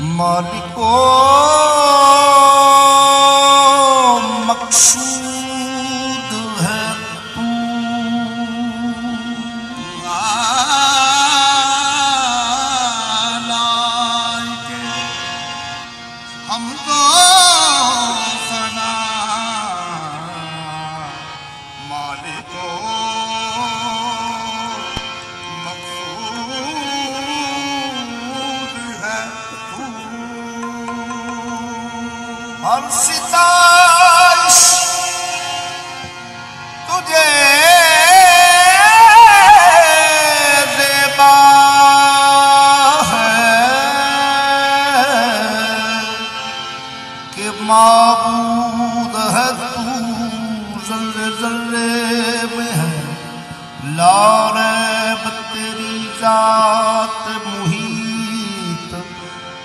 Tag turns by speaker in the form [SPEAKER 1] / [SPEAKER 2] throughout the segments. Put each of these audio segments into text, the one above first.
[SPEAKER 1] मालिको मकसूद है तू, लाइके हमको सना मालिको हर सिताइश तुझे ज़ेबा है कि माबूद है तू ज़र्रे ज़र्रे में है, ला रैब तेरी ज़ात मुहीत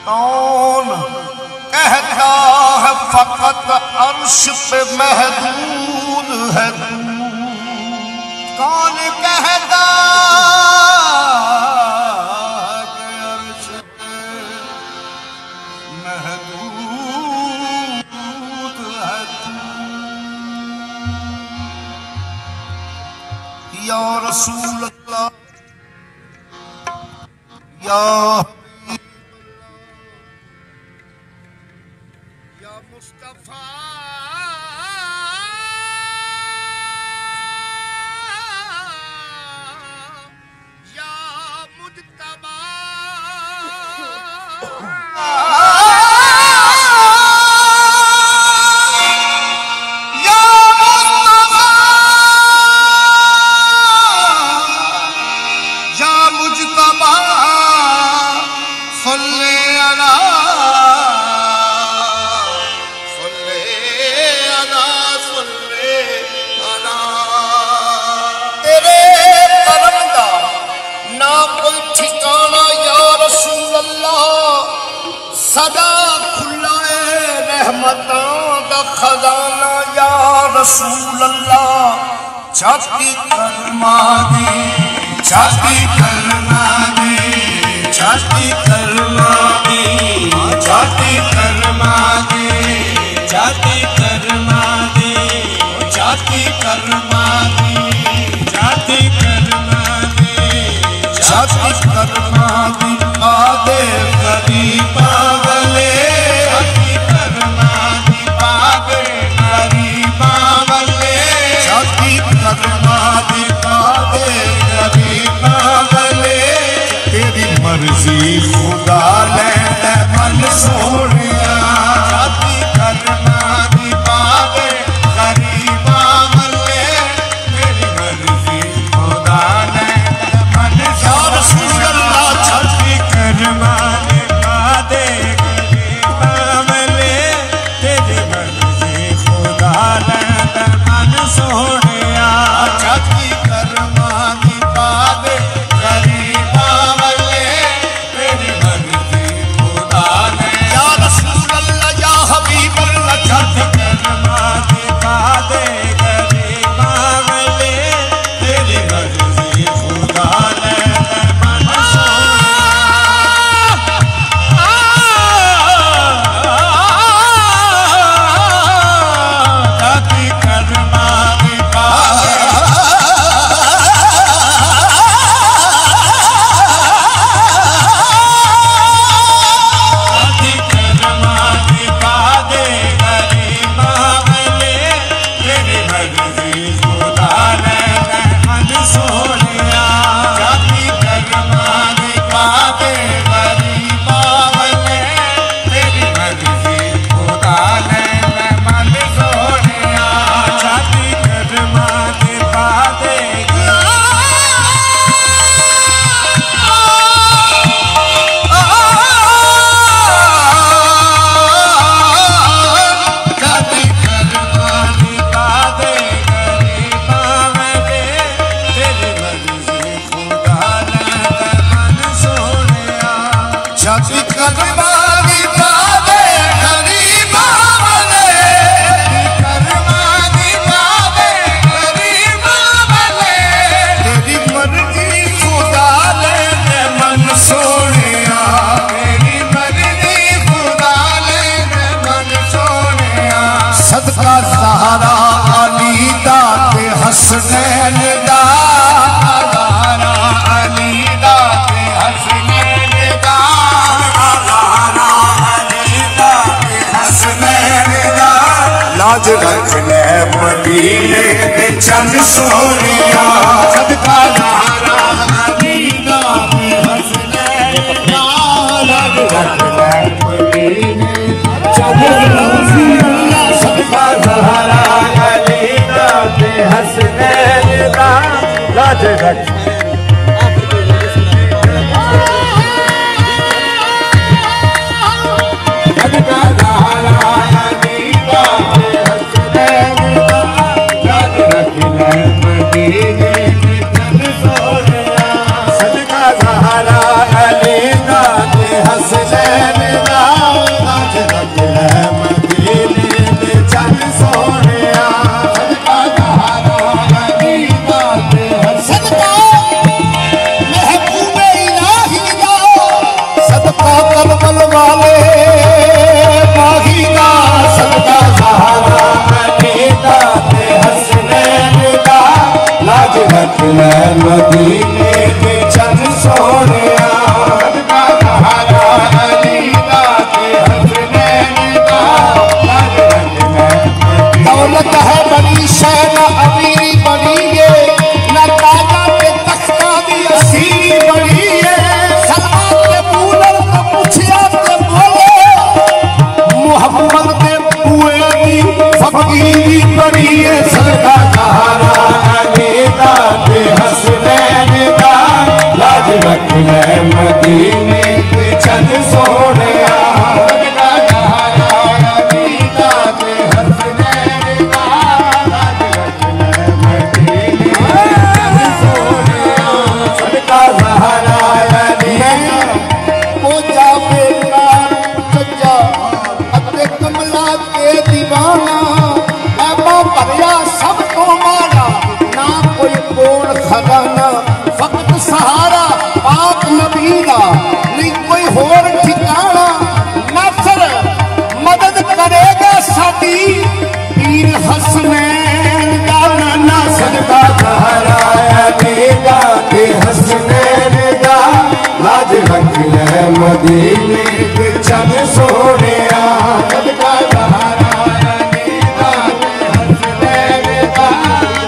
[SPEAKER 1] कौन कहता है फकत अर्श पे महदूद है तू, कौन कहता कि अर्श पे महदूद है तू। या रसूल अल्लाह या मुस्तफा या मुज्तबा या मुस्तफा या मुज्तबा सल्ले अला सदा खुला रहमतां दा खजाना या रसूल अल्लाह, छाती करमा दे छाती करमा दे छाती करमा दे छाती करमा दे छाती करमा दे छाती करमा दे छाती करमा दे छाती करमा दे आदे गरीबा वाले छाती करमा दे आदे गरीबा वाले छाती करमा दे आदे गरीबा वाले, तेरी मर्जी खुदा ले मन सोनिया, छाती करमा दे आदे गरीबा वाले, तेरी मर्जी खुदा ले मन सोनिया, छाती करमा दे आदे गरीबा वाले, तेरी मर्जी खुदा ले मन सोनिया, छाती करमा दे आदे गरीबा वाले, तेरी मर्जी खुदा ले, या रसूल अल्लाह या हबीब अल्लाह, छाती करमा दे आदे गरीबा वाले, तेरी मर्जी खुदा ले मन सोनिया मेरी मर्जी लाज रख ले मदीने दे चंद सोनिया सदका ज़हरा मदीना में हसनैन दा लाज रख ले मदीने चंद सोनिया सदका ज़हरा मदीना में हसनैन दा लाज रख मदीने के चंद सोनिया सदका ज़हरा मदीना के हसनैन दा लाज रख ले दौलत है बड़ी शैन अमीरी बड़ी है न ताजा के तख्ता दी असीरी बड़ी है सलमान के पूनर तो पुछिया के बोले मोहम्मद के बुए दी फकीरी बड़ी है सदका ज़हरा मदीना के हसनैन दा लाज रख ले मदीने के चंद सोनिया सदका ज़हरा मदीना के हसनैन दा लाज रख ले मदीने के चंद सोनिया सदका ज़हरा मदीना ओ जा बेटा सच्चा अते कमला के दीवाना ऐबा भरिया सब तो मारा ना कोई कोण खजाना फकत सहारा पाक नबी दा नहीं कोई होर ठिकाना नासर मदद करेगा साडी पीर हसनैन दा नाना सदका ज़हरा मदीना के हसनैन दा लाज रख ले मदीने के चंद सोनिया सदका ज़हरा मदीना के हसनैन दा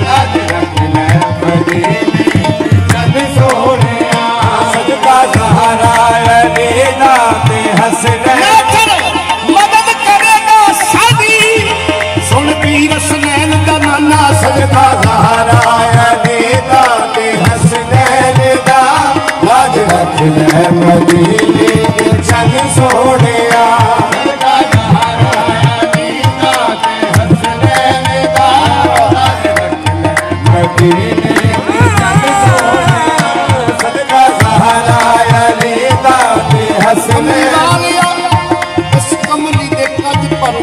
[SPEAKER 1] लाज रख ले मदीने के चंद सोनिया सदका ज़हरा मदीना के हसनैन मदद करेगा साडी सुन पीर हसनैन दा नाना सदका ज़हरा मदीना के हसनैन दा लाज रख ले मदीने के चंद सोनिया सदका ज़हरा मदीना के हसनैन दा लाज रख ले मदीने के चंद सोनिया सदका ज़हरा मदीना के हसनैन इस कमली दे कज पर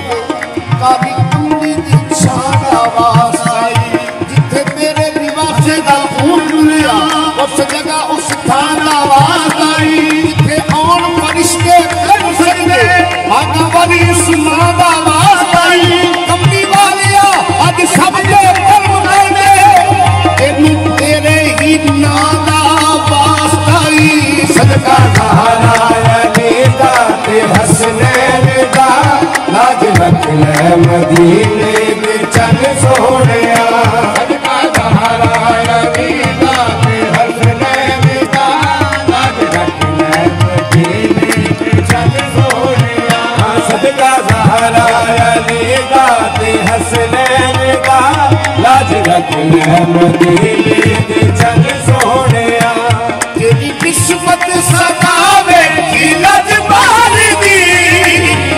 [SPEAKER 1] कादी कमली दी शान आवाज़ आई जिथे तेरे निवासे दा खून डुलिया उस जगह उस थान आवाज़ आई जिथे आउण फरिश्ते कर सकदे आगा वाली उस्मान दा आवाज़ आई कमली वालिया अज सब दे कर्म करदे तेनू तेरे ही नाम दा वास्ता आई सदका ज़हरा मदीना के हसनैन दा लाज रख ले मदीने के चंद सोनिया सदका ज़हरा मदीना के हसनैन दा लाज रख ले मदीने के चंद सोनिया सदका ज़हरा मदीना के हसनैन दा लाज रख ले मदीने के चंद सोनिया तेरी किस्मत सदावे की लजबार दी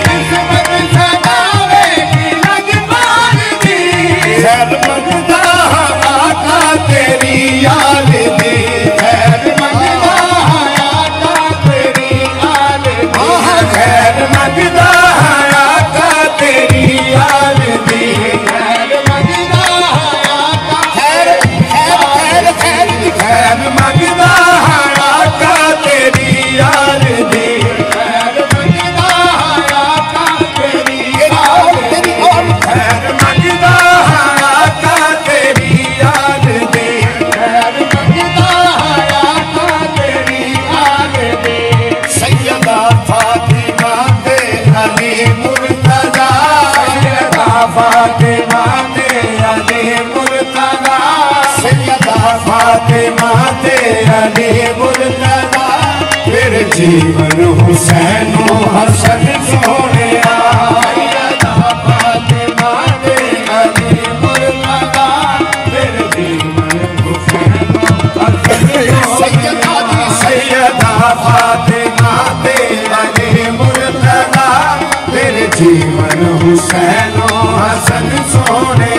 [SPEAKER 1] किस्मत सदावे की लजबार दी खैर मंगदा आका तेरी याद दी खैर मंगदा आका तेरी याद दी खैर मंगदा आका तेरी याद दी खैर मंगदा आका खैर खैर खैर खैर मंगदा आका तेरी याद दी खैर मंगदा आका तेरी याद दी खैर मंगदा आका तेरी याद दी खैर मंगदा आका तेरी याद दी सैयदा फातिमा दे अली मुर्तजा सैयदा फातिमा जीवन हुसैन हसन सोने जीवन हुसैन हसन सोने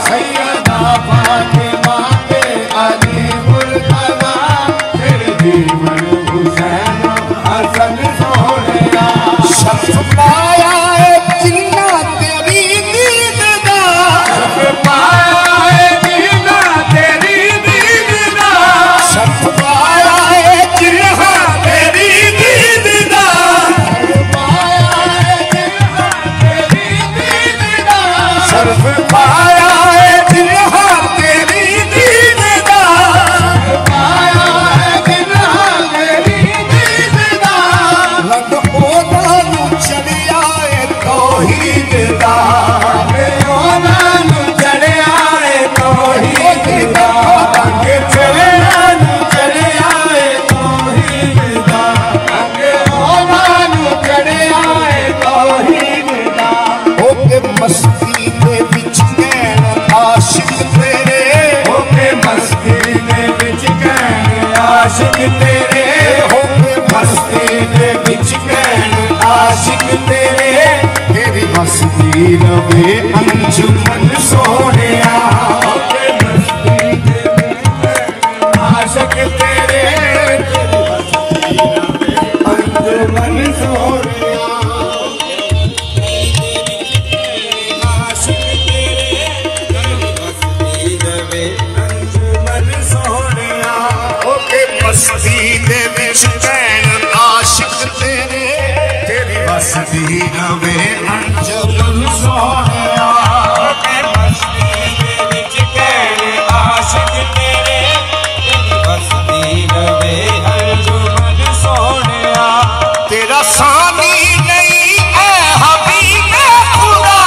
[SPEAKER 1] सैयदा फातिमा ते अली मुर्तज़ा तेरे जीवन हुसैन हसन सोने शर्फ पाया है जिन्ना तेरी दीदार शर्फ पाया है जिन्ना तेरी दीदार शर्फ पाया है जिन्ना तेरी दीदार शर्फ पाया है जिन्हा तेरी दीदार पाया है जिन्हा तेरी दीदार लग ओदा नू चढ़िया है तौहीद दा ओदा नू चढ़िया है तौहीद दा अगे चढ़िया नू चढ़िया है तौहीद दा अगे ओदा नू चढ़िया है तौहीद दा ओके मस्ती आशिक तेरे होके मस्ती दे विच कहने आशिक तेरे होके मस्ती दे विच कहने आशिक तेरे तेरी मस्ती रवे अंजुमन सोनिया होके मस्ती दे विच कहने आशिक तेरे तेरी मस्ती रवे अंजुमन सोनिया मस्ती दे विच भैन आशिक तेरे तेरी मस्ती रवे अंजुमन सोनिया मस्ती दे विच भैन आशिक तेरे तेरी मस्ती रवे अंजुमन सोनिया तेरा सानी नहीं है हबीब खुदा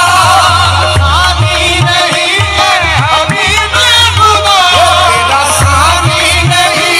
[SPEAKER 1] सानी नहीं है हबीब खुदा तेरा सानी नहीं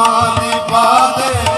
[SPEAKER 1] ईमान पा दे